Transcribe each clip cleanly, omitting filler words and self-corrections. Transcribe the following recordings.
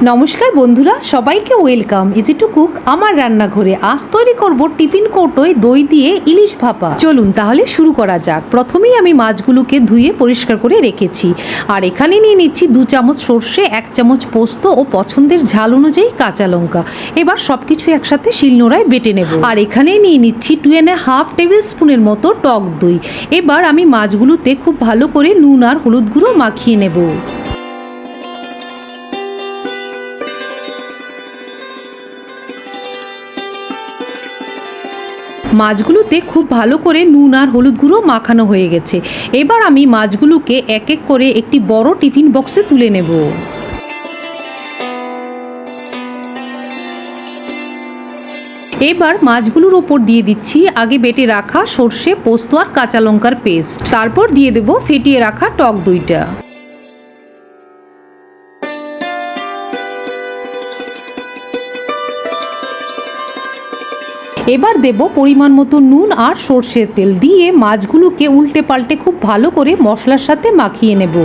নমস্কার বন্ধুরা, সবাইকে ওয়েলকাম ইজি টু কুক আমার রান্নাঘরে। আজ তৈরি করব টিফিন কৌটোয় দই দিয়ে ইলিশ ভাপা। চলুন তাহলে শুরু করা যাক। প্রথমেই আমি মাছগুলোকে ধুয়ে পরিষ্কার করে রেখেছি। আর এখানে নিয়ে নিচ্ছি 2 চামচ সর্ষে, 1 চামচ পোস্ত ও পছন্দের ঝাল অনুযায়ী কাঁচা লঙ্কা। এবার সব কিছু একসাথে শিলনোড়ায় বেটে নেব। আর এখানে নিয়ে নিচ্ছি 2.5 টেবিল স্পুনের মতো টক দই। এবার আমি মাছগুলোতে খুব ভালো করে নুন আর হলুদ গুঁড়ো মাখিয়ে নেব। মাছগুলোতে খুব ভালো করে নুন আর হলুদ গুঁড়ো মাখানো হয়ে গেছে। এবার আমি মাছগুলোকে এক এক করে একটি বড় টিফিন বক্সে তুলে নেব। এবার মাছগুলোর ওপর দিয়ে দিচ্ছি আগে বেটে রাখা সর্ষে, পোস্ত আর কাঁচা লঙ্কার পেস্ট। তারপর দিয়ে দেব ফেটিয়ে রাখা টক দইটা। এবার দেব পরিমাণ মতো নুন আর সর্ষের তেল দিয়ে মাছগুলোকে উল্টে পাল্টে খুব ভালো করে মশলার সাথে মাখিয়ে নেব।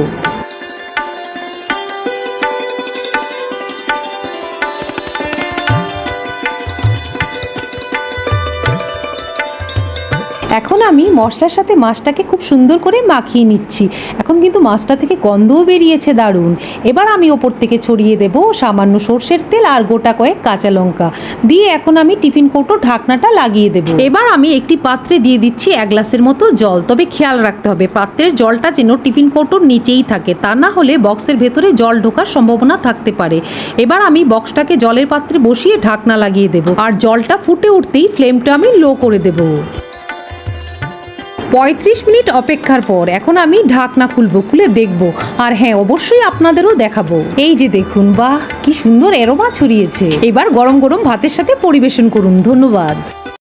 এখন আমি মশলার সাথে মাছটাকে খুব সুন্দর করে মাখিয়ে নিচ্ছি। এখন কিন্তু মাছটা থেকে গন্ধও বেরিয়েছে দারুণ। এবার আমি ওপর থেকে ছড়িয়ে দেব সামান্য সর্ষের তেল আর গোটা কয়েক কাঁচা লঙ্কা দিয়ে এখন আমি টিফিন কৌটো ঢাকনাটা লাগিয়ে দেব। এবার আমি একটি পাত্রে দিয়ে দিচ্ছি 1 গ্লাসের মতো জল। তবে খেয়াল রাখতে হবে পাত্রের জলটা যেন টিফিন কৌটোর নিচেই থাকে, তা না হলে বক্সের ভেতরে জল ঢোকার সম্ভাবনা থাকতে পারে। এবার আমি বক্সটাকে জলের পাত্রে বসিয়ে ঢাকনা লাগিয়ে দেব। আর জলটা ফুটে উঠতেই ফ্লেমটা আমি লো করে দেব। 35 মিনিট অপেক্ষার পর এখন আমি ঢাকনা খুলে দেখব। আর হ্যাঁ, অবশ্যই আপনাদেরও দেখাবো। এই যে দেখুন, বাহ কি সুন্দর অ্যারোমা ছড়িয়েছে। এবার গরম গরম ভাতের সাথে পরিবেশন করুন। ধন্যবাদ।